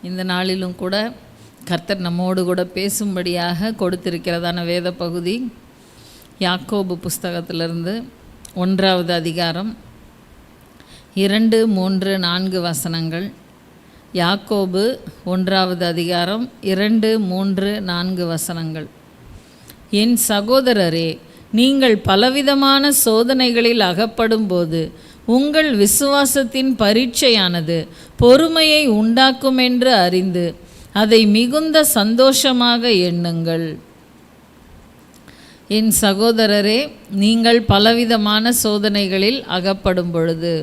இந்த நாளிலும் கூட கர்த்தர் நம்மோடு கூட பேசும்படியாக கொடுத்திருக்கிறதான வேத பகுதி யாக்கோபு புஸ்தகத்திலிருந்து 1வது அதிகாரம் 2, 3, 4 வசனங்கள். யாக்கோபு 1வது அதிகாரம் 2, 3, 4 வசனங்கள். என் சகோதரரே, நீங்கள் பலவிதமான சோதனைகளில் அகப்படும்போது உங்கள் விசுவாசத்தின் பரீட்சையானது பொறுமையை உண்டாக்கும் என்று அறிந்து அதை மிகுந்த சந்தோஷமாக எண்ணுங்கள். என் சகோதரரே, நீங்கள் பலவிதமான சோதனைகளில் அகப்படும் பொழுது,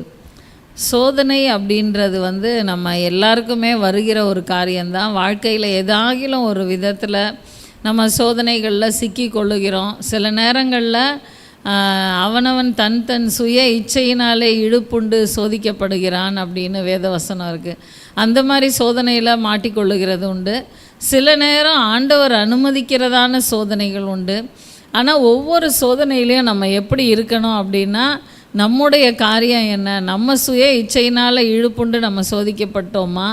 சோதனை அப்படின்றது நம்ம எல்லாருக்குமே வருகிற ஒரு காரியம்தான். வாழ்க்கையில் ஏதாகிலும் ஒரு விதத்தில் நம்ம சோதனைகளில் சிக்கி கொள்ளுகிறோம். சில நேரங்களில் அவனவன் தன் சுய இச்சையினாலே இழுப்புண்டு சோதிக்கப்படுகிறான் அப்படின்னு வேதவசனம் இருக்குது. அந்த மாதிரி சோதனையில் மாட்டிக்கொள்ளுகிறது உண்டு. சில நேரம் ஆண்டவர் அனுமதிக்கிறதான சோதனைகள் உண்டு. ஆனால் ஒவ்வொரு சோதனையிலையும் நம்ம எப்படி இருக்கணும் அப்படின்னா, நம்முடைய காரியம் என்ன, நம்ம சுய இச்சையினால் இழுப்புண்டு நம்ம சோதிக்கப்பட்டோமா,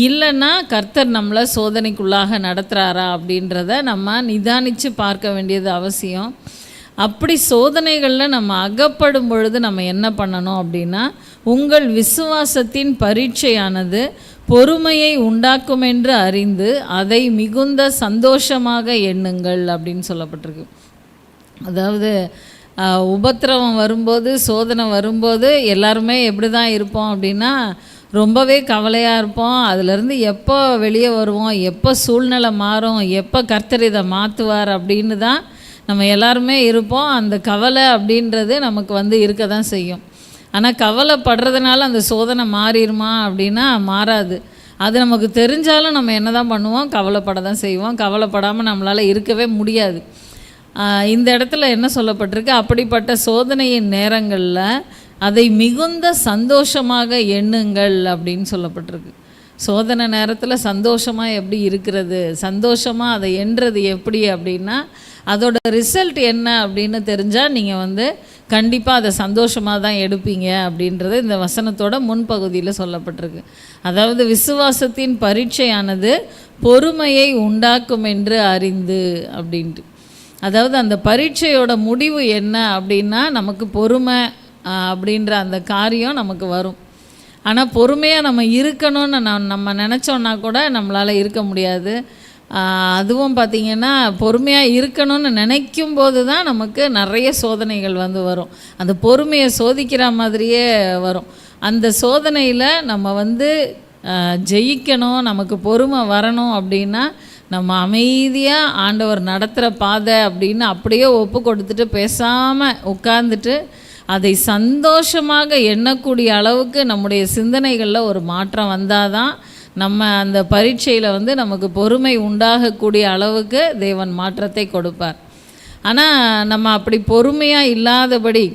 இல்லைன்னா கர்த்தர் நம்மளை சோதனைக்குள்ளாக நடத்துகிறாரா அப்படின்றத நம்ம நிதானித்து பார்க்க வேண்டியது அவசியம். அப்படி சோதனைகளில் நம்ம அகப்படும் பொழுது நம்ம என்ன பண்ணணும் அப்படின்னா, உங்கள் விசுவாசத்தின் பரீட்சையானது பொறுமையை உண்டாக்கும் என்று அறிந்து அதை மிகுந்த சந்தோஷமாக எண்ணுங்கள் அப்படின்னு சொல்லப்பட்டிருக்கு. அதாவது உபத்திரவம் வரும்போது, சோதனை வரும்போது எல்லாருமே எப்படி தான் இருப்போம் அப்படின்னா, ரொம்பவே கவலையாக இருப்போம். அதிலேருந்து எப்போ வெளியே வருவோம், எப்போ சூழ்நிலை மாறும், எப்போ கர்த்தர் இதை மாற்றுவார் அப்படின்னு தான் நம்ம எல்லாருமே இருப்போம். அந்த கவலை அப்படின்றது நமக்கு இருக்க தான் செய்யும். ஆனால் கவலைப்படுறதுனால அந்த சோதனை மாறிடுமா அப்படின்னா மாறாது. அது நமக்கு தெரிஞ்சாலும் நம்ம என்ன தான் பண்ணுவோம், கவலைப்பட தான் செய்வோம். கவலைப்படாமல் நம்மளால் இருக்கவே முடியாது. இந்த இடத்துல என்ன சொல்லப்பட்டிருக்கு, அப்படிப்பட்ட சோதனையின் நேரங்களில் அதை மிகுந்த சந்தோஷமாக எண்ணுங்கள் அப்படின்னு சொல்லப்பட்டிருக்கு. சோதனை நேரத்தில் சந்தோஷமாக எப்படி இருக்கிறது, சந்தோஷமாக அதை எண்ணுறது எப்படி அப்படின்னா, அதோட ரிசல்ட் என்ன அப்படின்னு தெரிஞ்சால் நீங்கள் கண்டிப்பாக அதை சந்தோஷமாக தான் எடுப்பீங்க அப்படின்றது இந்த வசனத்தோட முன்பகுதியில் சொல்லப்பட்டிருக்கு. அதாவது விசுவாசத்தின் பரீட்சையானது பொறுமையை உண்டாக்கும் என்று அறிந்து அப்படின்ட்டு. அதாவது அந்த பரீட்சையோட முடிவு என்ன அப்படின்னா, நமக்கு பொறுமை அப்படின்ற அந்த காரியம் நமக்கு வரும். ஆனால் பொறுமையாக நம்ம இருக்கணும்னு நம்ம நினச்சோன்னா கூட நம்மளால் இருக்க முடியாது. அதுவும் பார்த்திங்கன்னா, பொறுமையாக இருக்கணும்னு நினைக்கும் போது தான் நமக்கு நிறைய சோதனைகள் வரும். அந்த பொறுமையை சோதிக்கிற மாதிரியே வரும். அந்த சோதனையில் நம்ம ஜெயிக்கணும், நமக்கு பொறுமை வரணும் அப்படின்னா, நம்ம அமைதியாக ஆண்டவர் நடத்துகிற பாதை அப்படின்னு அப்படியே ஒப்பு கொடுத்துட்டு பேசாமல் உட்கார்ந்துட்டு அதை சந்தோஷமாக எண்ணக்கூடிய அளவுக்கு நம்முடைய சிந்தனைகளில் ஒரு மாற்றம் வந்தால் தான் நம்ம அந்த பரீட்சையில் நமக்கு பொறுமை உண்டாகக்கூடிய அளவுக்கு தேவன் மாற்றத்தை கொடுப்பார். ஆனால் நம்ம அப்படி பொறுமையாக இல்லாதபடி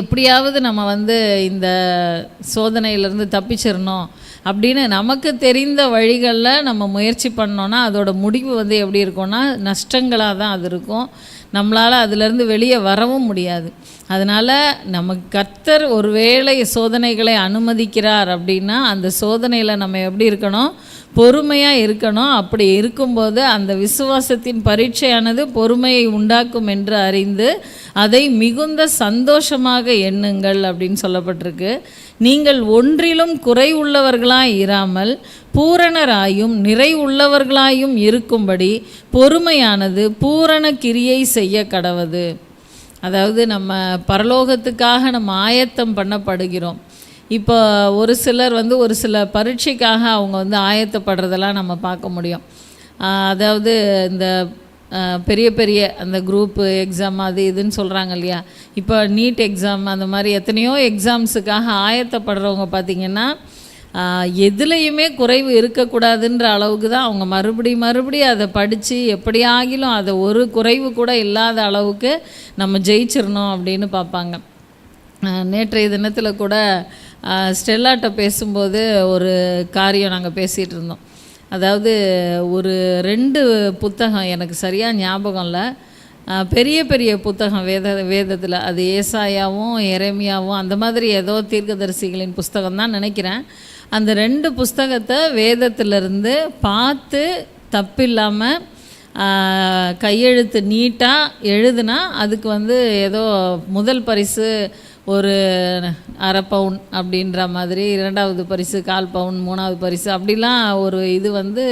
எப்படியாவது நம்ம இந்த சோதனையிலேருந்து தப்பிச்சிடணும் அப்படின்னு நமக்கு தெரிந்த வழிகளில் நம்ம முயற்சி பண்ணோன்னா அதோட முடிவு எப்படி இருக்கும்னா நஷ்டங்களாக தான் அது இருக்கும். நம்மளால் அதிலேருந்து வெளியே வரவும் முடியாது. அதனால் நமக்கு கர்த்தர் ஒருவேளை சோதனைகளை அனுமதிக்கிறார் அப்படின்னா அந்த சோதனையில் நம்ம எப்படி இருக்கணும், பொறுமையாக இருக்கணும். அப்படி இருக்கும்போது அந்த விசுவாசத்தின் பரீட்சையானது பொறுமையை உண்டாக்கும் என்று அறிந்து அதை மிகுந்த சந்தோஷமாக எண்ணுங்கள் அப்படின்னு சொல்லப்பட்டிருக்கு. நீங்கள் ஒன்றிலும் குறை உள்ளவர்களாய் இராமல் பூரணராயும் நிறை உள்ளவர்களாயும் இருக்கும்படி பொறுமையானது பூரண கிரியை செய்ய கடவது. அதாவது நம்ம பரலோகத்துக்காக நம்ம ஆயத்தம் பண்ணப்படுகிறோம். இப்போ ஒரு சிலர் ஒரு சில பரீட்சைக்காக அவங்க ஆயத்தப்படுறதெல்லாம் நம்ம பார்க்க முடியும். அதாவது இந்த பெரிய பெரிய அந்த குரூப்பு எக்ஸாம் அது இதுன்னு சொல்கிறாங்க இல்லையா. இப்போ நீட் எக்ஸாம் அந்த மாதிரி எத்தனையோ எக்ஸாம்ஸுக்காக ஆயத்தப்படுறவங்க பார்த்திங்கன்னா எதுலேயுமே குறைவு இருக்கக்கூடாதுன்ற அளவுக்கு தான் அவங்க மறுபடியும் அதை படித்து எப்படி ஆகிலும் அதை ஒரு குறைவு கூட இல்லாத அளவுக்கு நம்ம ஜெயிச்சிடணும் அப்படின்னு பார்ப்பாங்க. நேற்றைய தினத்தில் கூட ஸ்டெல்லாட்ட பேசும்போது ஒரு காரியம் நாங்கள் பேசிகிட்டு இருந்தோம். அதாவது ஒரு 2 புத்தகம் எனக்கு சரியாக ஞாபகம் இல்லை, பெரிய பெரிய புத்தகம் வேதத்தில், அது ஏசாயாவும் எரேமியாவும் அந்த மாதிரி ஏதோ தீர்க்கதரிசிகளின் புஸ்தகம் தான் நினைக்கிறேன். அந்த 2 புஸ்தகத்தை வேதத்திலிருந்து பார்த்து தப்பில்லாமல் கையெழுத்து நீட்டாக எழுதுனா அதுக்கு வந்து ஏதோ முதல் பரிசு ஒரு அரை பவுன் அப்படின்ற மாதிரி, 2வது பரிசு 1/4 பவுன், 3வது பரிசு அப்படிலாம் ஒரு இது வந்து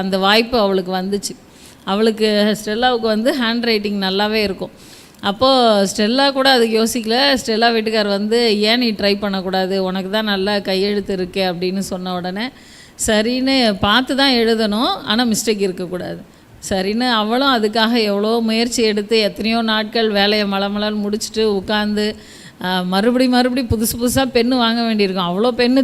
அந்த வாய்ப்பு அவளுக்கு வந்துச்சு. அவளுக்கு ஸ்டெல்லாவுக்கு வந்து ஹேண்ட் ரைட்டிங் நல்லாவே இருக்கும். அப்போது ஸ்டெல்லா கூட அதுக்கு யோசிக்கல. ஸ்டெல்லா வீட்டுக்கார் வந்து ஏன் நீ ட்ரை பண்ணக்கூடாது, உனக்கு தான் நல்லா கையெழுத்து இருக்கே அப்படின்னு சொன்ன உடனே சரின்னு பார்த்து தான் எழுதணும், ஆனால் மிஸ்டேக் இருக்கக்கூடாது. சரின்னு அவளும் அதுக்காக எவ்வளோ முயற்சி எடுத்து எத்தனையோ நாட்கள் வேலையை மலமலன்னு முடிச்சுட்டு உட்காந்து மறுபடியும் புதுசாக பென்று வாங்க வேண்டியிருக்கும். அவ்வளோ பெண்ணு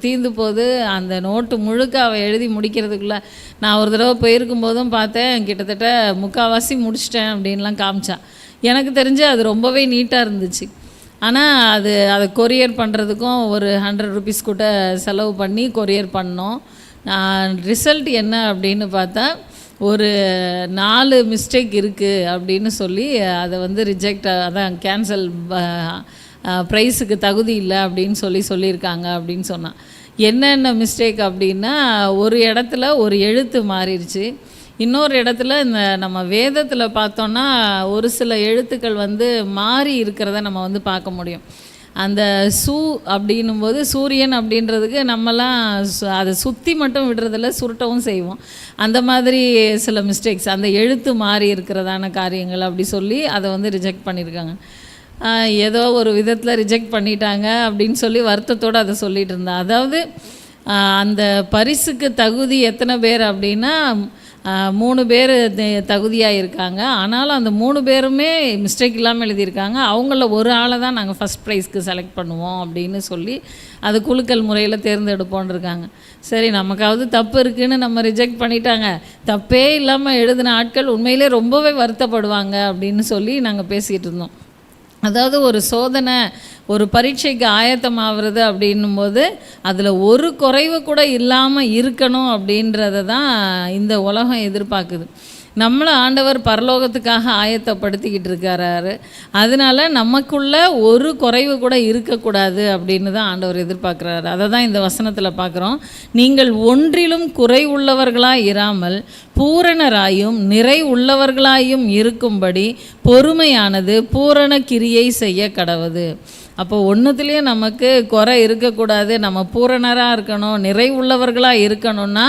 தீந்து போது அந்த நோட்டு முழுக்க அவள் எழுதி முடிக்கிறதுக்குள்ளே நான் ஒரு தடவை போயிருக்கும் போதும் பார்த்தேன், கிட்டத்தட்ட 3/4 முடிச்சிட்டேன் அப்படின்லாம் காமிச்சா. எனக்கு தெரிஞ்சு அது ரொம்பவே நீட்டாக இருந்துச்சு. ஆனால் அதை கொரியர் பண்ணுறதுக்கும் ஒரு 100 ருபீஸ் கூட செலவு பண்ணி கொரியர் பண்ணோம். ரிசல்ட் என்ன அப்படின்னு பார்த்தா ஒரு 4 மிஸ்டேக் இருக்குது அப்படின்னு சொல்லி அதை வந்து ரிஜெக்ட், அதான் கேன்சல், ப்ரைஸுக்கு தகுதி இல்லை அப்படின்னு சொல்லியிருக்காங்க அப்படின்னு சொன்னான். என்னென்ன மிஸ்டேக் அப்படின்னா, ஒரு இடத்துல ஒரு எழுத்து மாறிடுச்சு, இன்னொரு இடத்துல இந்த நம்ம வேதத்தில் பார்த்தோன்னா ஒரு சில எழுத்துக்கள் வந்து மாறி இருக்கிறத நம்ம வந்து பார்க்க முடியும். அந்த அப்படின்னும்போது சூரியன் அப்படின்றதுக்கு நம்மலாம் அதை சுற்றி மட்டும் விடுறதில்ல, சுருட்டவும் செய்வோம். அந்த மாதிரி சில மிஸ்டேக்ஸ், அந்த எழுத்து மாறி இருக்கிறதான காரியங்கள் அப்படி சொல்லி அதை வந்து ரிஜெக்ட் பண்ணியிருக்காங்க. ஏதோ ஒரு விதத்தில் ரிஜெக்ட் பண்ணிட்டாங்க அப்படின்னு சொல்லி வருத்தத்தோடு அதை சொல்லிகிட்டு இருந்தேன். அதாவது அந்த பரிசுக்கு தகுதி எத்தனை பேர் அப்படின்னா 3 பேர் தகுதியாக இருக்காங்க. ஆனாலும் அந்த 3 பேருமே மிஸ்டேக் இல்லாமல் எழுதியிருக்காங்க. அவங்கள ஒரு ஆளை தான் நாங்கள் ஃபஸ்ட் ப்ரைஸ்க்கு செலக்ட் பண்ணுவோம் அப்படின்னு சொல்லி அது குலுக்கல் முறையில் தேர்ந்தெடுப்போன்ருக்காங்க. சரி, நமக்காவது தப்பு இருக்குதுன்னு நம்ம ரிஜெக்ட் பண்ணிட்டாங்க, தப்பே இல்லாமல் எழுதின ஆட்கள் உண்மையிலே ரொம்பவே வருத்தப்படுவாங்க அப்படின்னு சொல்லி நாங்கள் பேசிகிட்டு இருந்தோம். அதாவது ஒரு சோதனை, ஒரு பரீட்சைக்கு ஆயத்தமாகிறது அப்படின்னும்போது அதில் ஒரு குறைவு கூட இல்லாமல் இருக்கணும் அப்படின்றத தான் இந்த உலகம் எதிர்பார்க்குது. நம்மளை ஆண்டவர் பரலோகத்துக்காக ஆயத்தப்படுத்திக்கிட்டு இருக்காரு. அதனால் நமக்குள்ள ஒரு குறைவு கூட இருக்கக்கூடாது அப்படின்னு தான் ஆண்டவர் எதிர்பார்க்குறாரு. அதை தான் இந்த வசனத்தில் பார்க்குறோம். நீங்கள் ஒன்றிலும் குறை உள்ளவர்களாய் இராமல் பூரணராயும் நிறை உள்ளவர்களாயும் இருக்கும்படி பொறுமையானது பூரண கிரியை செய்ய கடவுது. அப்போ ஒன்றுத்துலேயே நமக்கு குறை இருக்கக்கூடாது, நம்ம பூரணராக இருக்கணும், நிறை உள்ளவர்களாக இருக்கணும்னா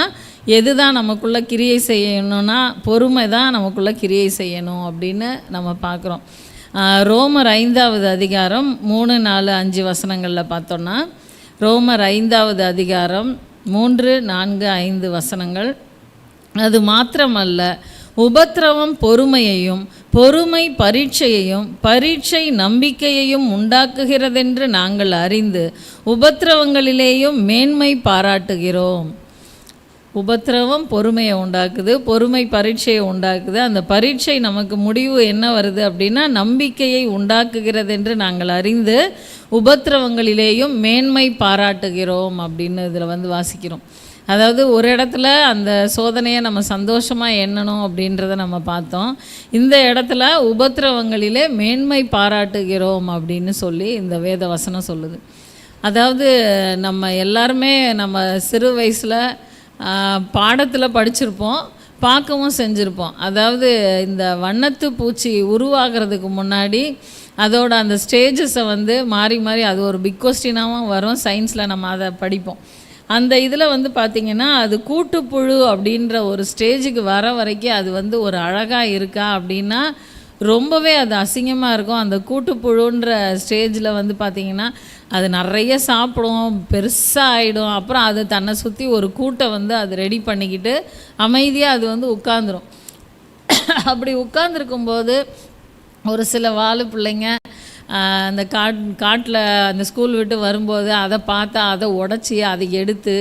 எது தான் நமக்குள்ளே கிரியை செய்யணும்னா பொறுமை தான் நமக்குள்ளே கிரியை செய்யணும் அப்படின்னு நம்ம பார்க்குறோம். ரோமர் 5வது அதிகாரம் 3, 4, 5 வசனங்களில் பார்த்தோன்னா, ரோமர் 5வது அதிகாரம் 3, 4, 5 வசனங்கள். அது மாத்திரமல்ல, உபத்திரவம் பொறுமையையும் பொறுமை பரீட்சையையும் பரீட்சை நம்பிக்கையையும் உண்டாக்குகிறதென்று நாங்கள் அறிந்து உபத்திரவங்களிலேயும் மேன்மை பாராட்டுகிறோம். உபத்திரவம் பொறுமையை உண்டாக்குது, பொறுமை பரீட்சையை உண்டாக்குது. அந்த பரீட்சை நமக்கு முடிவு என்ன வருது அப்படின்னா நம்பிக்கையை உண்டாக்குகிறது என்று நாங்கள் அறிந்து உபத்திரவங்களிலேயும் மேன்மை பாராட்டுகிறோம் அப்படின்னு இதில் வந்து வாசிக்கிறோம். அதாவது ஒரு இடத்துல அந்த சோதனையை நம்ம சந்தோஷமாக எண்ணணும் அப்படின்றத நம்ம பார்த்தோம். இந்த இடத்துல உபத்திரவங்களிலே மேன்மை பாராட்டுகிறோம் அப்படின்னு சொல்லி இந்த வேத வசனம் சொல்லுது. அதாவது நம்ம எல்லாருமே நம்ம சிறு வயசில் பாடத்தில் படிச்சிருப்போம், பார்க்கவும் செஞ்சுருப்போம். அதாவது இந்த வண்ணத்து பூச்சி உருவாகிறதுக்கு முன்னாடி அதோட அந்த ஸ்டேஜஸை வந்து மாறி மாறி அது ஒரு பிக் கொஸ்டினாகவும் வரும். சயின்ஸில் நம்ம அதை படிப்போம். அந்த இதில் வந்து பார்த்திங்கன்னா அது கூட்டுப்புழு அப்படின்ற ஒரு ஸ்டேஜுக்கு வர வரைக்கும் அது வந்து ஒரு அழகாக இருக்கா அப்படின்னா ரொம்பவே அது அசிங்கமாக இருக்கும். அந்த கூட்டுப்புழுன்ற ஸ்டேஜில் வந்து பார்த்திங்கன்னா அது நிறைய சாப்பிடும், பெருசாக ஆகிடும். அப்புறம் அது தன்னை சுற்றி ஒரு கூட்டை வந்து அது ரெடி பண்ணிக்கிட்டு அமைதியாக அது வந்து உட்காந்துரும். அப்படி உட்காந்துருக்கும்போது ஒரு சில வாழை பிள்ளைங்க அந்த காட்டில் அந்த ஸ்கூல் விட்டு வரும்போது அதை பார்த்தா அதை உடச்சி அதை எடுத்து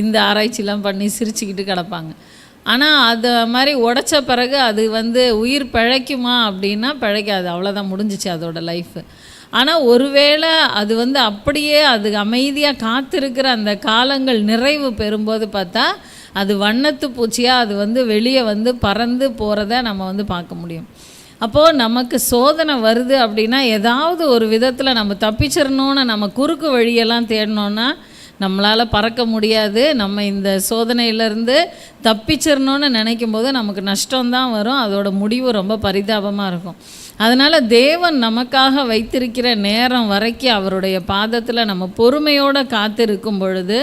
இந்த ஆராய்ச்சிலாம் பண்ணி சிரிச்சுக்கிட்டு கிடப்பாங்க. ஆனால் அது மாதிரி உடைச்ச பிறகு அது வந்து உயிர் பிழைக்குமா அப்படின்னா பிழைக்காது, அவ்வளோதான், முடிஞ்சிச்சு அதோட லைஃபு. ஆனால் ஒருவேளை அது வந்து அப்படியே அது அமைதியாக காத்திருக்கிற அந்த காலங்கள் நிறைவு பெறும்போது பார்த்தா அது வண்ணத்து பூச்சியாக அது வந்து வெளியே வந்து பறந்து போகிறத நம்ம வந்து பார்க்க முடியும். அப்போது நமக்கு சோதனை வருது அப்படின்னா ஏதாவது ஒரு விதத்தில் நம்ம தப்பிச்சிடணுன்னு நம்ம குறுக்கு வழியெல்லாம் தேடினோன்னா நம்மளால் பறக்க முடியாது, நம்ம இந்த சோதனையிலேருந்து தப்பிச்சிடணும்னு நினைக்கும் போது நமக்கு நஷ்டம்தான் வரும், அதோட முடிவு ரொம்ப பரிதாபமாக இருக்கும். அதனால் தேவன் நமக்காக வைத்திருக்கிற நேரம் வரைக்கும் அவருடைய பாதத்தில் நம்ம பொறுமையோடு காத்திருக்கும் பொழுது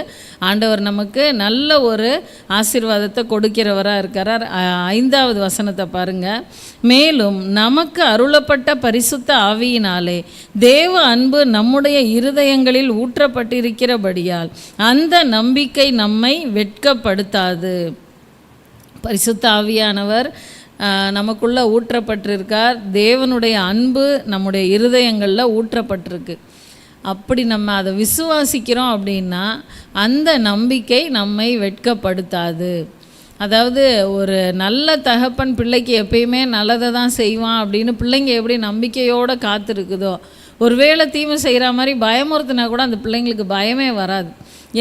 ஆண்டவர் நமக்கு நல்ல ஒரு ஆசீர்வாதத்தை கொடுக்கிறவராக இருக்கிறார். 5வது வசனத்தை பாருங்கள். மேலும் நமக்கு அருளப்பட்ட பரிசுத்த ஆவியினாலே தேவ அன்பு நம்முடைய இருதயங்களில் ஊற்றப்பட்டிருக்கிறபடியால் அந்த நம்பிக்கை நம்மை வெட்கப்படுத்தாது. பரிசுத்த ஆவியானவர் நமக்குள்ளே ஊற்றப்பட்டிருக்கார். தேவனுடைய அன்பு நம்முடைய இருதயங்களில் ஊற்றப்பட்டிருக்கு. அப்படி நம்ம அதை விசுவாசிக்கிறோம் அப்படின்னா அந்த நம்பிக்கை நம்மை வெட்கப்படுத்தாது. அதாவது ஒரு நல்ல தகப்பன் பிள்ளைக்கு எப்பயுமே நல்லதை தான் செய்வான் அப்படின்னு பிள்ளைங்க எப்படி நம்பிக்கையோடு காத்திருக்குதோ, ஒருவேளை தீமை செய்கிற மாதிரி பயமுறுத்தினா கூட அந்த பிள்ளைங்களுக்கு பயமே வராது.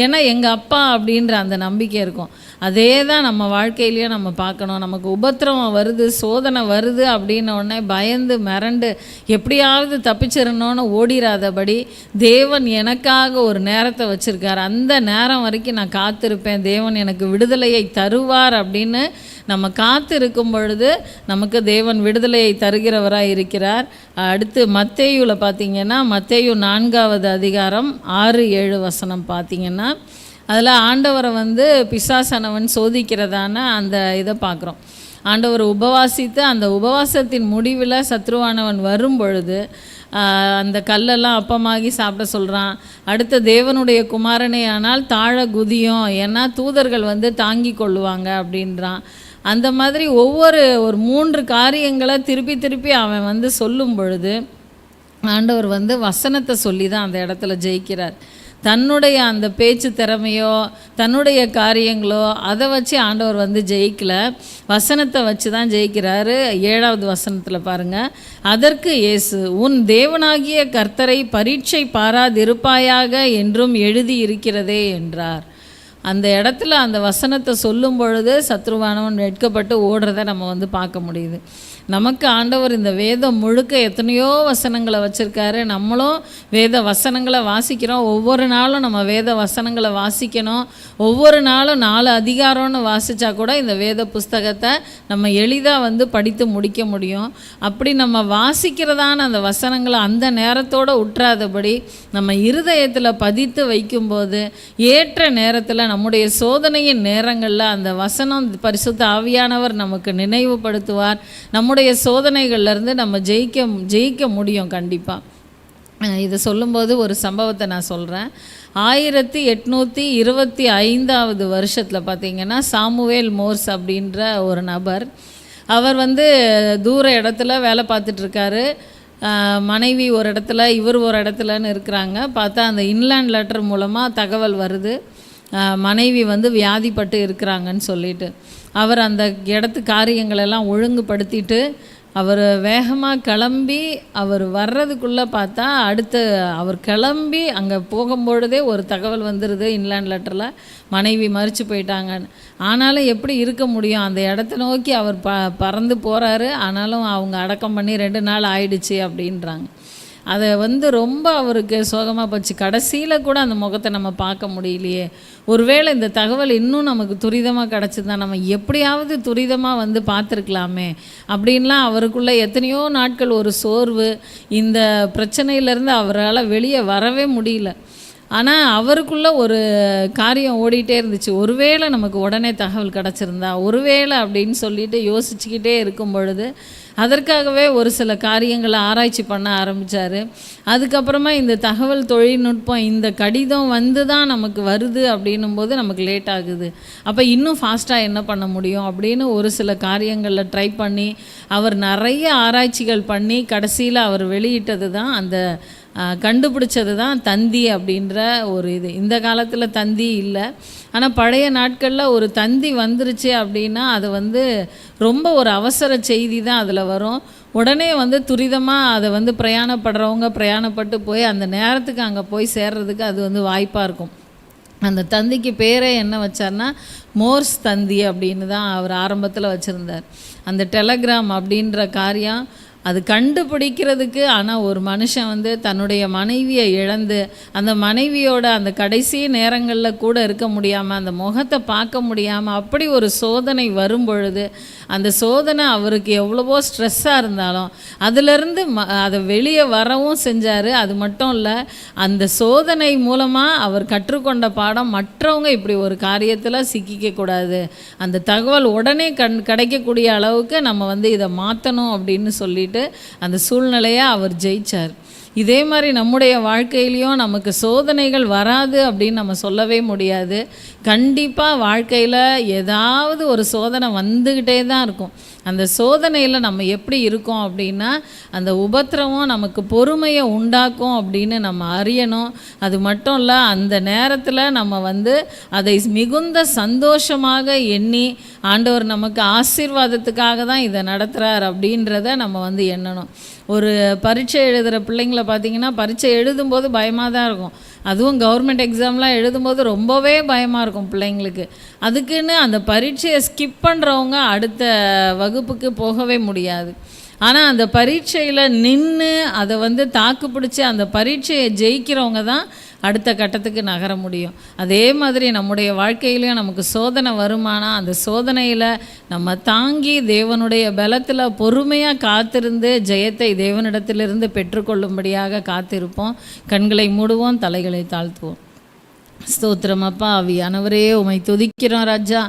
ஏன்னா எங்கள் அப்பா அப்படின்ற அந்த நம்பிக்கை இருக்கும். அதே தான் நம்ம வாழ்க்கையிலையும் நம்ம பார்க்கணும். நமக்கு உபத்திரவம் வருது, சோதனை வருது அப்படின்ன உடனே பயந்து மிரண்டு எப்படியாவது தப்பிச்சிடணும்னு ஓடிராதபடி தேவன் எனக்காக ஒரு நேரத்தை வச்சுருக்கார். அந்த நேரம் வரைக்கும் நான் காத்திருப்பேன், தேவன் எனக்கு விடுதலையை தருவார் அப்படின்னு நம்ம காத்திருக்கும் பொழுது நமக்கு தேவன் விடுதலையை தருகிறவராக இருக்கிறார். அடுத்து மத்தேயுவில் பார்த்திங்கன்னா, மத்தேயு 4வது அதிகாரம் 6-7 வசனம் பார்த்திங்கன்னா, அதில் ஆண்டவரை பிசாசானவன் சோதிக்கிறதான அந்த இதை பார்க்குறோம். ஆண்டவர் உபவாசித்து அந்த உபவாசத்தின் முடிவில் சத்ருவானவன் வரும் பொழுது அந்த கல்லெல்லாம் அப்பமாகி சாப்பிட சொல்கிறான். அடுத்த தேவனுடைய குமாரனே ஆனால் தாழ குதியும், ஏன்னா தூதர்கள் தாங்கி கொள்ளுவாங்க அப்படின்றான். அந்த மாதிரி ஒரு 3 காரியங்களை திருப்பி திருப்பி அவன் சொல்லும் பொழுது ஆண்டவர் வசனத்தை சொல்லி தான் அந்த இடத்துல ஜெயிக்கிறார். தன்னுடைய அந்த பேச்சு திறமையோ தன்னுடைய காரியங்களோ அதை வச்சு ஆண்டவர் ஜெயிக்கலை, வசனத்தை வச்சு தான் ஜெயிக்கிறாரு. 7வது வசனத்தில் பாருங்கள். அதற்கு இயேசு, உன் தேவனாகிய கர்த்தரை பரீட்சை பாராதிருப்பாயாக என்றும் எழுதி இருக்கிறதே என்றார். அந்த இடத்துல அந்த வசனத்தை சொல்லும் பொழுது சத்ருவானவன் வெட்கப்பட்டு ஓடுறத நம்ம பார்க்க முடியுது. நமக்கு ஆண்டவர் இந்த வேதம் முழுக்க எத்தனையோ வசனங்களை வச்சுருக்காரு. நம்மளும் வேத வசனங்களை வாசிக்கிறோம். ஒவ்வொரு நாளும் நம்ம வேத வசனங்களை வாசிக்கணும். ஒவ்வொரு நாளும் 4 அதிகாரம்னு வாசித்தா கூட இந்த வேத புஸ்தகத்தை நம்ம எளிதாக படித்து முடிக்க முடியும். அப்படி நம்ம வாசிக்கிறதான அந்த வசனங்களை அந்த நேரத்தோடு உற்றாதபடி நம்ம இருதயத்தில் பதித்து வைக்கும்போது ஏற்ற நேரத்தில் நம்முடைய சோதனையின் நேரங்களில் அந்த வசனம் பரிசுத்த ஆவியானவர் நமக்கு நினைவுபடுத்துவார். நம்முடைய சோதனைகள்லேருந்து நம்ம ஜெயிக்க முடியும் கண்டிப்பாக. இதை சொல்லும்போது ஒரு சம்பவத்தை நான் சொல்கிறேன். 1825வது வருஷத்தில் பார்த்திங்கன்னா சாமுவேல் மோர்ஸ் அப்படின்ற ஒரு நபர், அவர் தூர இடத்துல வேலை பார்த்துட்ருக்காரு. மனைவி ஒரு இடத்துல, இவர் ஒரு இடத்துலன்னு இருக்கிறாங்க. பார்த்தா அந்த இன்லேண்ட் லெட்டர் மூலமாக தகவல் வருது, மனைவி வியாதிப்பட்டு இருக்கிறாங்கன்னு சொல்லிட்டு. அவர் அந்த இடத்து காரியங்களெல்லாம் ஒழுங்குபடுத்திட்டு அவர் வேகமாக கிளம்பி அவர் வர்றதுக்குள்ளே பார்த்தா அடுத்து அவர் கிளம்பி அங்கே போகும்பொழுதே ஒரு தகவல் வந்துடுது இன்லேண்ட் லெட்டரில், மனைவி மரித்து போயிட்டாங்கன்னு. ஆனாலும் எப்படி இருக்க முடியும், அந்த இடத்த நோக்கி அவர் பறந்து போகிறாரு. ஆனாலும் அவங்க அடக்கம் பண்ணி 2 நாள் ஆயிடுச்சு அப்படின்றாங்க. அதை ரொம்ப அவருக்கு சோகமாக போச்சு. கடைசியில் கூட அந்த முகத்தை நம்ம பார்க்க முடியலையே, ஒருவேளை இந்த தகவல் இன்னும் நமக்கு துரிதமாக கிடச்சிதான் நம்ம எப்படியாவது துரிதமாக பார்த்துருக்கலாமே அப்படின்லாம் அவருக்குள்ளே எத்தனையோ நாட்கள் ஒரு சோர்வு. இந்த பிரச்சனையிலேருந்து அவரால் வெளியே வரவே முடியல. ஆனால் அவருக்குள்ளே ஒரு காரியம் ஓடிட்டே இருந்துச்சு. ஒருவேளை நமக்கு உடனே தகவல் கிடச்சிருந்தா, ஒருவேளை அப்படின்னு சொல்லிட்டு யோசிச்சுக்கிட்டே இருக்கும் பொழுது அதற்காகவே ஒரு சில காரியங்களை ஆராய்ச்சி பண்ண ஆரம்பித்தார். அதுக்கப்புறமா இந்த தகவல் தொழில்நுட்பம், இந்த கடிதம் தான் நமக்கு வருது அப்படின்னும் போது நமக்கு லேட் ஆகுது. அப்போ இன்னும் ஃபாஸ்ட்டாக என்ன பண்ண முடியும் அப்படின்னு ஒரு சில காரியங்களில் ட்ரை பண்ணி அவர் நிறைய ஆராய்ச்சிகள் பண்ணி கடைசியில் அவர் வெளியிட்டது தான், அந்த கண்டுபிடிச்சது தான் தந்தி அப்படின்ற ஒரு இது. இந்த காலத்தில் தந்தி இல்லை, ஆனால் பழைய நாட்களில் ஒரு தந்தி வந்துருச்சு அப்படின்னா அது ரொம்ப ஒரு அவசர செய்தி தான் அதில் வரும். உடனே துரிதமாக அதை பிரயாணப்படுறவங்க பிரயாணப்பட்டு போய் அந்த நேரத்துக்கு அங்கே போய் சேர்றதுக்கு அது வாய்ப்பாக இருக்கும். அந்த தந்திக்கு பேரே என்ன வச்சார்னா மோர்ஸ் தந்தி அப்படின்னு தான் அவர் ஆரம்பத்தில் வச்சுருந்தார். அந்த டெலகிராம் அப்படின்ற காரியம் அது கண்டுபிடிக்கிறதுக்கு. ஆனால் ஒரு மனுஷன் வந்து தன்னுடைய மனைவியை இழந்து அந்த மனைவியோட அந்த கடைசி நேரங்களில் கூட இருக்க முடியாமல், அந்த முகத்தை பார்க்க முடியாமல், அப்படி ஒரு சோதனை வரும் பொழுது, அந்த சோதனை அவருக்கு எவ்வளவோ ஸ்ட்ரெஸ்ஸாக இருந்தாலும் அதிலிருந்து அதை வெளியே வரவும் செஞ்சார். அது மட்டும் இல்லை, அந்த சோதனை மூலமாக அவர் கற்றுக்கொண்ட பாடம், மற்றவங்க இப்படி ஒரு காரியத்தில் சிக்கிக்கக்கூடாது, அந்த தகவல் உடனே கிடைக்கக்கூடிய அளவுக்கு நம்ம வந்து இதை மாற்றணும் அப்படின்னு சொல்லிட்டு அந்த சூழ்நிலையை அவர் ஜெயிச்சார். இதே மாதிரி நம்முடைய வாழ்க்கையிலையும் நமக்கு சோதனைகள் வராது அப்படின்னு நம்ம சொல்லவே முடியாது. கண்டிப்பாக வாழ்க்கையில் ஏதாவது ஒரு சோதனை வந்துக்கிட்டே தான் இருக்கும். அந்த சோதனையில் நம்ம எப்படி இருக்கோம் அப்படின்னா, அந்த உபத்திரவம் நமக்கு பொறுமையை உண்டாக்கும் அப்படின்னு நம்ம அறியணும். அது மட்டும் இல்லை, அந்த நேரத்தில் நம்ம வந்து அதை மிகுந்த சந்தோஷமாக எண்ணி, ஆண்டவர் நமக்கு ஆசீர்வாதத்துக்காக தான் இதை நடத்துகிறார் அப்படின்றத நம்ம வந்து எண்ணணும். ஒரு பரீட்சை எழுதுகிற பிள்ளைங்களை பார்த்திங்கன்னா, பரீட்சை எழுதும்போது பயமாக தான் இருக்கும். அதுவும் கவர்மெண்ட் எக்ஸாம்லாம் எழுதும்போது ரொம்பவே பயமாக இருக்கும் பிள்ளைங்களுக்கு. அதுக்குன்னு அந்த பரீட்சையை ஸ்கிப் பண்ணுறவங்க அடுத்த வகுப்புக்கு போகவே முடியாது. ஆனால் அந்த பரீட்சையில் நின்று அதை வந்து தாக்கு பிடிச்சி அந்த பரீட்சையை ஜெயிக்கிறவங்க தான் அடுத்த கட்டத்துக்கு நகர முடியும். அதே மாதிரி நம்முடைய வாழ்க்கையிலையும் நமக்கு சோதனை வருமானா, அந்த சோதனையில் நம்ம தாங்கி தேவனுடைய பலத்தில் பொறுமையாக காத்திருந்து ஜெயத்தை தேவனிடத்திலிருந்து பெற்றுக்கொள்ளும்படியாக காத்திருப்போம். கண்களை மூடுவோம், தலைகளை தாழ்த்துவோம். ஸ்தோத்திரம் அப்பா. ஆவியானவரே, உமை துதிக்கிறோம் ராஜா.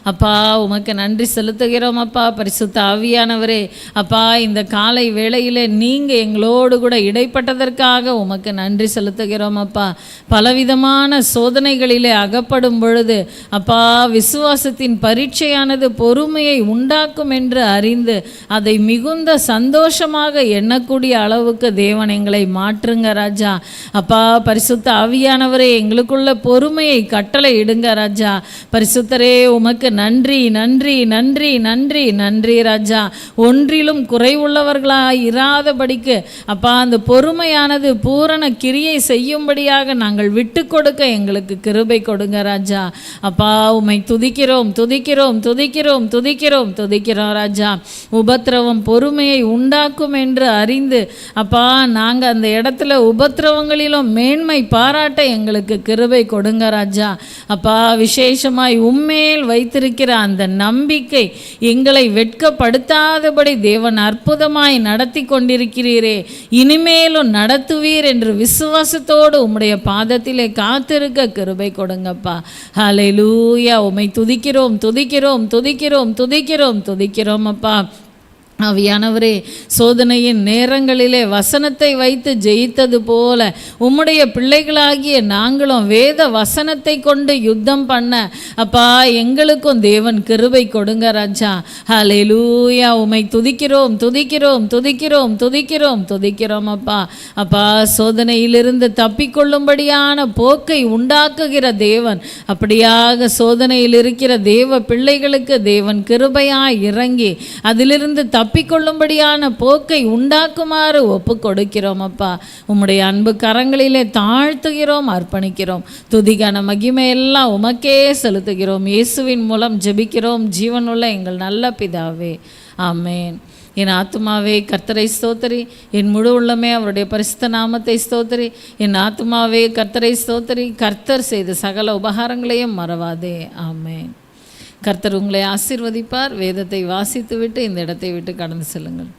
அப்பா, உமக்கு நன்றி செலுத்துகிறோம் அப்பா. பரிசுத்த ஆவியானவரே, அப்பா, இந்த காலை வேளையில் நீங்கள் எங்களோடு கூட இடைப்பட்டதற்காக உமக்கு நன்றி செலுத்துகிறோம் அப்பா. பலவிதமான சோதனைகளிலே அகப்படும் பொழுது அப்பா, விசுவாசத்தின் பரீட்சையானது பொறுமையை உண்டாக்கும் என்று அறிந்து அதை மிகுந்த சந்தோஷமாக எண்ணக்கூடிய அளவுக்கு தேவன் எங்களை மாற்றுங்க ராஜா. அப்பா, பரிசுத்த ஆவியானவரே, எங்களுக்குள்ள பொறுமையை கட்டளை இடுங்க ராஜா. பரிசுத்தரே, உமக்கு நன்றி நன்றி நன்றி நன்றி நன்றி ராஜா. ஒன்றிலும் குறைவுள்ளவர்களாய் இராதபடிக்கு அப்பா, அந்த பொறுமையானது பூரண கிரியை செய்யும்படியாக நாங்கள் விட்டு கொடுக்க எங்களுக்கு கிருபை கொடுங்க ராஜா. அப்பா, உம்மை துதிக்கிறோம் துதிக்கிறோம் துதிக்கிறோம் துதிக்கிறோம் துதிக்கிறோம் ராஜா. உபத்திரவம் பொறுமையை உண்டாக்கும் என்று அறிந்து அப்பா, நாங்கள் அந்த இடத்துல உபத்திரவங்களிலும் மேன்மை பாராட்ட எங்களுக்கு கிருபை கொடுங்க ராஜா. அப்பா, விசேஷமாய் உம்மேல் வைத்திருக்கிற அந்த நம்பிக்கை எங்களை வெட்கப்படுத்தாதபடி தேவன் அற்புதமாய் நடத்தி கொண்டிருக்கிறீரே, இனிமேலும் நடத்துவீர் என்று விசுவாசத்தோடு உம்முடைய பாதத்திலே காத்திருக்க கிருபை கொடுங்கப்பா. ஹல்லேலூயா. உம்மை துதிக்கிறோம் துதிக்கிறோம் துதிக்கிறோம் துதிக்கிறோம் துதிக்கிறோம் அப்பா. ஆவியானவரே, சோதனையின் நேரங்களிலே வசனத்தை வைத்து ஜெயித்தது போல உம்முடைய பிள்ளைகளாகிய நாங்களும் வேத வசனத்தை கொண்டு யுத்தம் பண்ண அப்பா, எங்களுக்கும் தேவன் கிருபை கொடுங்க ராஜா. ஹல்லேலூயா. உம்மை துதிக்கிறோம் துதிக்கிறோம் துதிக்கிறோம் துதிக்கிறோம் துதிக்கிறோம் அப்பா. அப்பா, சோதனையிலிருந்து தப்பிக்கொள்ளும்படியான போக்கை உண்டாக்குகிற தேவன், அப்படியாக சோதனையில் இருக்கிற தேவ பிள்ளைகளுக்கு தேவன் கிருபையாய் இறங்கி அதிலிருந்து தப்பிக்கொள்ளும்படியான போக்கை உண்டாக்குமாறு ஒப்பு கொடுக்கிறோம் அப்பா. உம்முடைய அன்பு கரங்களிலே தாழ்த்துகிறோம், அர்ப்பணிக்கிறோம். துதிக்கான மகிமை எல்லாம் உமக்கே செலுத்துகிறோம். இயேசுவின் மூலம் ஜெபிக்கிறோம் ஜீவனுள்ள எங்கள் நல்ல பிதாவே, ஆமேன். என் ஆத்துமாவே கர்த்தரை ஸ்தோத்திரி, என் முழு உள்ளமே அவருடைய பரிசுத்த நாமத்தை ஸ்தோத்திரி. என் ஆத்துமாவே கர்த்தரை ஸ்தோத்திரி, கர்த்தர் செய்த சகல உபகாரங்களையும் மறவாதே. ஆமேன். கர்த்தர் உங்களை ஆசீர்வதிப்பார். வேதத்தை வாசித்துவிட்டு இந்த இடத்தை விட்டு கடந்து செல்லுங்கள்.